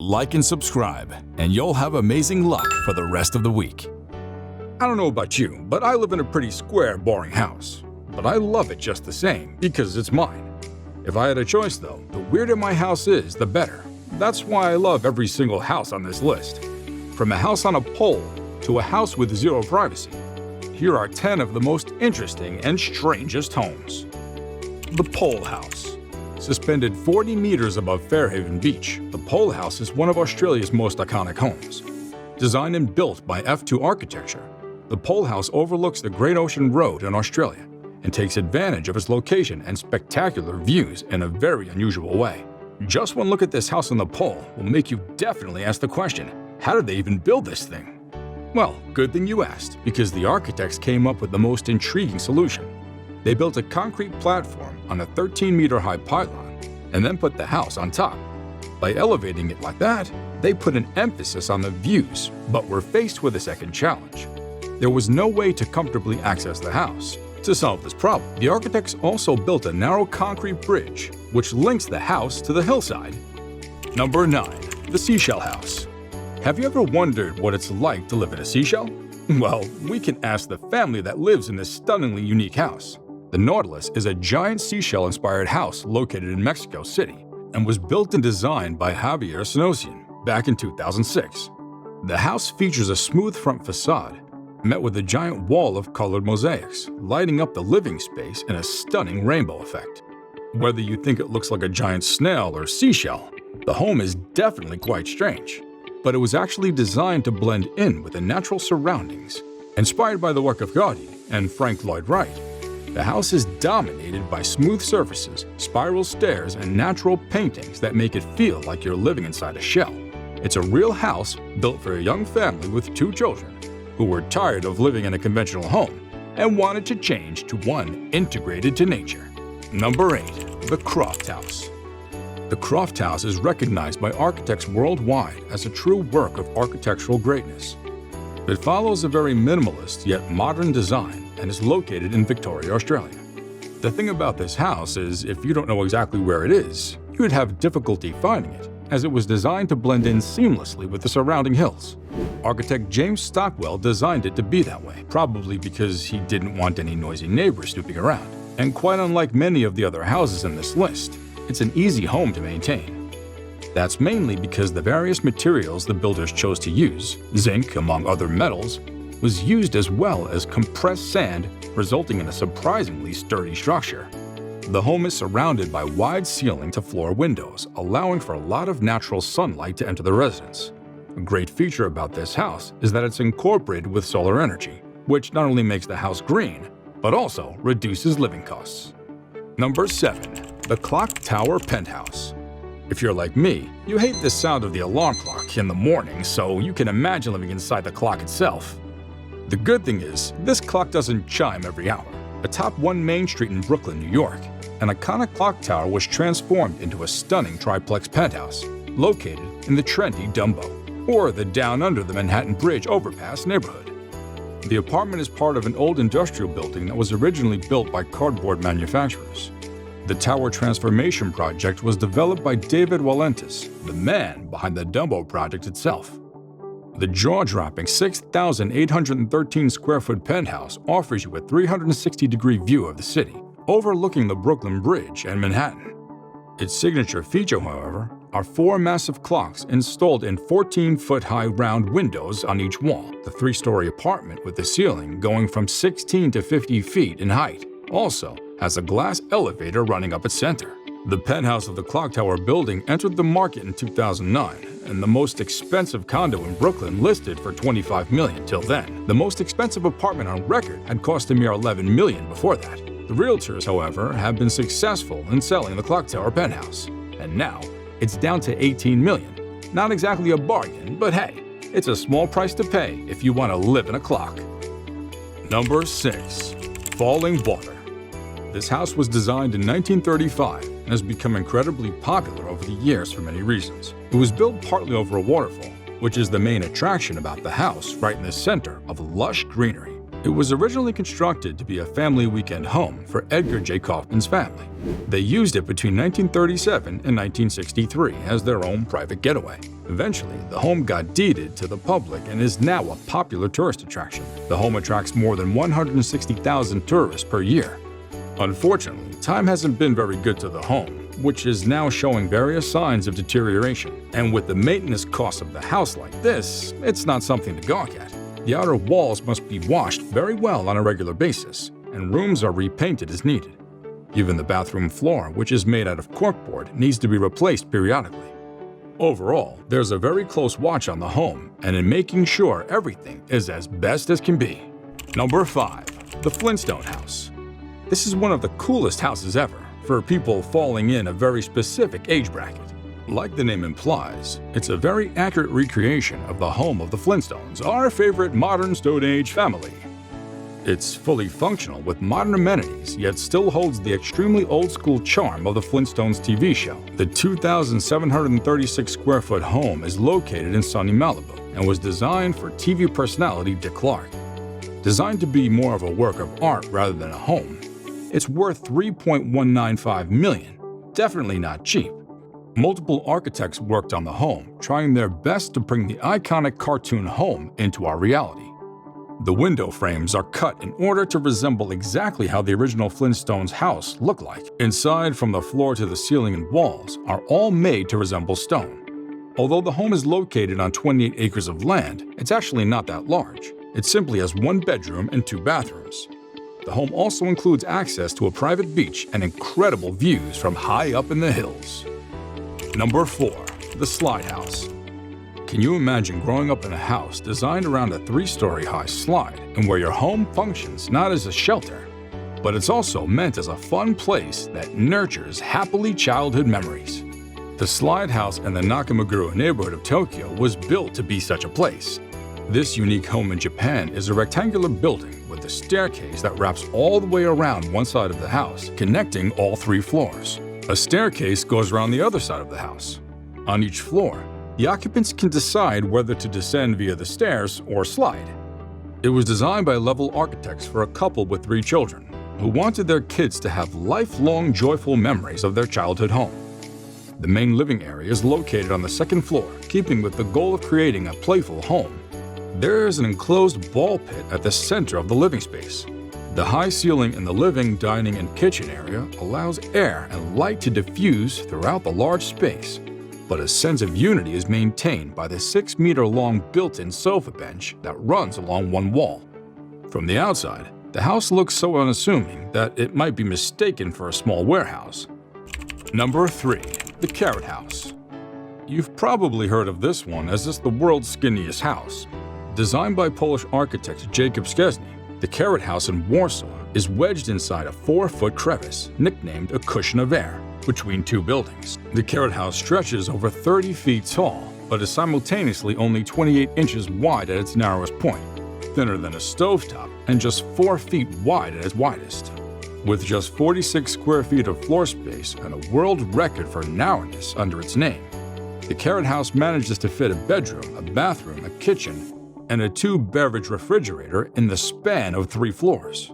Like and subscribe, and you'll have amazing luck for the rest of the week. I don't know about you, but I live in a pretty square, boring house. But I love it just the same, because it's mine. If I had a choice though, the weirder my house is, the better. That's why I love every single house on this list. From a house on a pole to a house with zero privacy, here are 10 of the most interesting and strangest homes. The Pole House. Suspended 40 meters above Fairhaven Beach, the Pole House is one of Australia's most iconic homes. Designed and built by F2 Architecture, the Pole House overlooks the Great Ocean Road in Australia and takes advantage of its location and spectacular views in a very unusual way. Just one look at this house on the pole will make you definitely ask the question, how did they even build this thing? Well, good thing you asked, because the architects came up with the most intriguing solution. They built a concrete platform on a 13-meter-high pylon and then put the house on top. By elevating it like that, they put an emphasis on the views, but were faced with a second challenge. There was no way to comfortably access the house. To solve this problem, the architects also built a narrow concrete bridge, which links the house to the hillside. Number 9. The Seashell House. Have you ever wondered what it's like to live in a seashell? Well, we can ask the family that lives in this stunningly unique house. The Nautilus is a giant seashell-inspired house located in Mexico City and was built and designed by Javier Senosian back in 2006. The house features a smooth front facade, met with a giant wall of colored mosaics, lighting up the living space in a stunning rainbow effect. Whether you think it looks like a giant snail or seashell, the home is definitely quite strange. But it was actually designed to blend in with the natural surroundings. Inspired by the work of Gaudi and Frank Lloyd Wright, the house is dominated by smooth surfaces, spiral stairs, and natural paintings that make it feel like you're living inside a shell. It's a real house built for a young family with 2 children who were tired of living in a conventional home and wanted to change to one integrated to nature. Number 8. The Croft House. The Croft House is recognized by architects worldwide as a true work of architectural greatness. It follows a very minimalist yet modern design and is located in Victoria, Australia. The thing about this house is, if you don't know exactly where it is, you would have difficulty finding it, as it was designed to blend in seamlessly with the surrounding hills. Architect James Stockwell designed it to be that way, probably because he didn't want any noisy neighbors snooping around. And quite unlike many of the other houses in this list, it's an easy home to maintain. That's mainly because the various materials the builders chose to use, zinc among other metals, was used as well as compressed sand, resulting in a surprisingly sturdy structure. The home is surrounded by wide ceiling-to-floor windows, allowing for a lot of natural sunlight to enter the residence. A great feature about this house is that it's incorporated with solar energy, which not only makes the house green, but also reduces living costs. Number 7. The Clock Tower Penthouse. If you're like me, you hate the sound of the alarm clock in the morning, so you can imagine living inside the clock itself. The good thing is, this clock doesn't chime every hour. Atop 1 Main Street in Brooklyn, New York, an iconic clock tower was transformed into a stunning triplex penthouse located in the trendy Dumbo, or the down under the Manhattan Bridge overpass neighborhood. The apartment is part of an old industrial building that was originally built by cardboard manufacturers. The tower transformation project was developed by David Walentis, the man behind the Dumbo project itself. The jaw-dropping 6,813 square foot penthouse offers you a 360-degree view of the city, overlooking the Brooklyn Bridge and Manhattan. Its signature feature, however, are 4 massive clocks installed in 14-foot-high round windows on each wall. The 3-story apartment with the ceiling going from 16 to 50 feet in height also has a glass elevator running up its center. The penthouse of the Clock Tower building entered the market in 2009, and the most expensive condo in Brooklyn listed for $25 million till then. The most expensive apartment on record had cost a mere $11 million before that. The realtors, however, have been successful in selling the Clock Tower penthouse, and now it's down to $18 million. Not exactly a bargain, but hey, it's a small price to pay if you want to live in a clock. Number 6. Falling Water. This house was designed in 1935 and has become incredibly popular over the years for many reasons. It was built partly over a waterfall, which is the main attraction about the house right in the center of lush greenery. It was originally constructed to be a family weekend home for Edgar J. Kaufman's family. They used it between 1937 and 1963 as their own private getaway. Eventually, the home got deeded to the public and is now a popular tourist attraction. The home attracts more than 160,000 tourists per year. Unfortunately, time hasn't been very good to the home, which is now showing various signs of deterioration. And with the maintenance costs of the house like this, it's not something to gawk at. The outer walls must be washed very well on a regular basis, and rooms are repainted as needed. Even the bathroom floor, which is made out of corkboard, needs to be replaced periodically. Overall, there's a very close watch on the home and in making sure everything is as best as can be. Number 5. The Flintstone House. This is one of the coolest houses ever for people falling in a very specific age bracket. Like the name implies, it's a very accurate recreation of the home of the Flintstones, our favorite modern Stone Age family. It's fully functional with modern amenities, yet still holds the extremely old-school charm of the Flintstones TV show. The 2,736-square-foot home is located in sunny Malibu and was designed for TV personality Dick Clark. Designed to be more of a work of art rather than a home, it's worth $3.195 million. Definitely not cheap. Multiple architects worked on the home, trying their best to bring the iconic cartoon home into our reality. The window frames are cut in order to resemble exactly how the original Flintstones house looked like. Inside, from the floor to the ceiling and walls, are all made to resemble stone. Although the home is located on 28 acres of land, it's actually not that large. It simply has 1 bedroom and 2 bathrooms. The home also includes access to a private beach and incredible views from high up in the hills. Number 4. The Slide House. Can you imagine growing up in a house designed around a 3-story high slide and where your home functions not as a shelter, but it's also meant as a fun place that nurtures happily childhood memories? The Slide House in the Nakameguro neighborhood of Tokyo was built to be such a place. This unique home in Japan is a rectangular building with a staircase that wraps all the way around one side of the house, connecting all 3 floors. A staircase goes around the other side of the house. On each floor, the occupants can decide whether to descend via the stairs or slide. It was designed by level architects for a couple with 3 children who wanted their kids to have lifelong joyful memories of their childhood home. The main living area is located on the 2nd floor, keeping with the goal of creating a playful home. There is an enclosed ball pit at the center of the living space. The high ceiling in the living, dining, and kitchen area allows air and light to diffuse throughout the large space, but a sense of unity is maintained by the 6-meter-long built-in sofa bench that runs along one wall. From the outside, the house looks so unassuming that it might be mistaken for a small warehouse. Number 3. The Carrot House. You've probably heard of this one as it's the world's skinniest house. Designed by Polish architect Jacob Szczesny, the Carrot House in Warsaw is wedged inside a 4-foot crevice, nicknamed a cushion of air, between 2 buildings. The Carrot House stretches over 30 feet tall, but is simultaneously only 28 inches wide at its narrowest point, thinner than a stovetop, and just 4 feet wide at its widest. With just 46 square feet of floor space and a world record for narrowness under its name, the Carrot House manages to fit a bedroom, a bathroom, a kitchen, and a 2-beverage refrigerator in the span of 3 floors.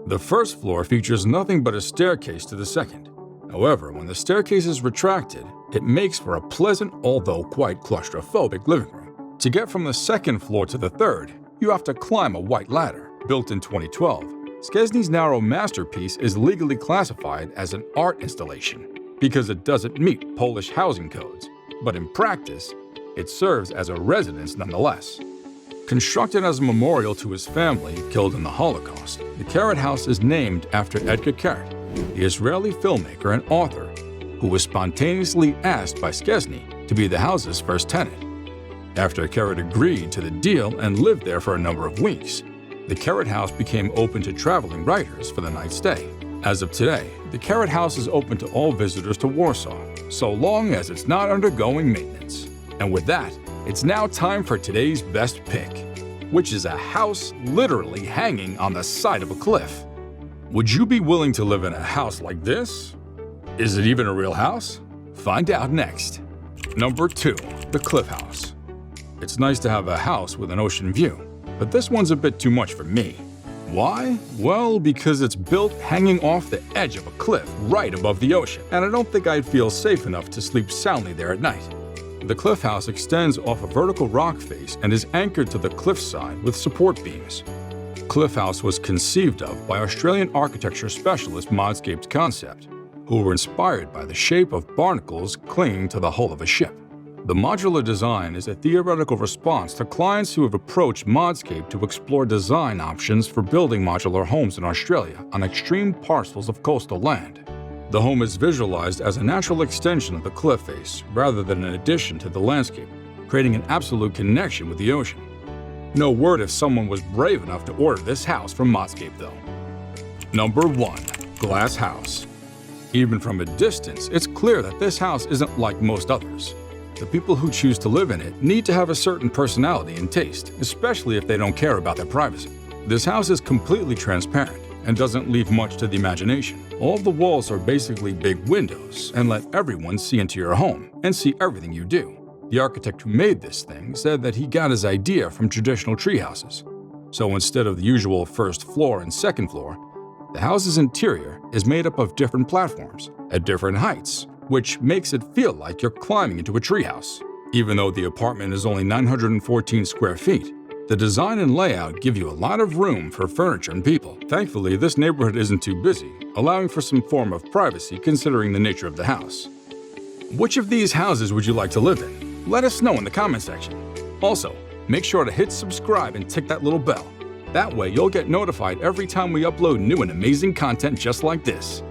The first floor features nothing but a staircase to the second. However, when the staircase is retracted, it makes for a pleasant, although quite claustrophobic living room. To get from the 2nd floor to the 3rd, you have to climb a white ladder. Built in 2012, Szczesny's narrow masterpiece is legally classified as an art installation because it doesn't meet Polish housing codes, but in practice, it serves as a residence nonetheless. Constructed as a memorial to his family killed in the Holocaust, the Carrot House is named after Edgar Carrot, the Israeli filmmaker and author, who was spontaneously asked by Szczesny to be the house's first tenant. After Carrot agreed to the deal and lived there for a number of weeks, the Carrot House became open to traveling writers for the night stay. As of today, the Carrot House is open to all visitors to Warsaw, so long as it's not undergoing maintenance. And with that, it's now time for today's best pick, which is a house literally hanging on the side of a cliff. Would you be willing to live in a house like this? Is it even a real house? Find out next. Number 2. The Cliff House. It's nice to have a house with an ocean view, but this one's a bit too much for me. Why? Well, because it's built hanging off the edge of a cliff right above the ocean, and I don't think I'd feel safe enough to sleep soundly there at night. The cliff house extends off a vertical rock face and is anchored to the cliffside with support beams. Cliff House was conceived of by Australian architecture specialist Modscape's Concept, who were inspired by the shape of barnacles clinging to the hull of a ship. The modular design is a theoretical response to clients who have approached Modscape to explore design options for building modular homes in Australia on extreme parcels of coastal land. The home is visualized as a natural extension of the cliff face rather than an addition to the landscape, creating an absolute connection with the ocean. No word if someone was brave enough to order this house from Modscape, though. Number 1. Glass House. Even from a distance, it's clear that this house isn't like most others. The people who choose to live in it need to have a certain personality and taste, especially if they don't care about their privacy. This house is completely transparent and doesn't leave much to the imagination. All of the walls are basically big windows and let everyone see into your home and see everything you do. The architect who made this thing said that he got his idea from traditional tree houses. So instead of the usual first floor and second floor, the house's interior is made up of different platforms at different heights, which makes it feel like you're climbing into a treehouse. Even though the apartment is only 914 square feet, the design and layout give you a lot of room for furniture and people. Thankfully, this neighborhood isn't too busy, allowing for some form of privacy considering the nature of the house. Which of these houses would you like to live in? Let us know in the comment section. Also, make sure to hit subscribe and tick that little bell. That way you'll get notified every time we upload new and amazing content just like this.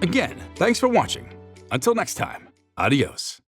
Again, thanks for watching. Until next time, adios.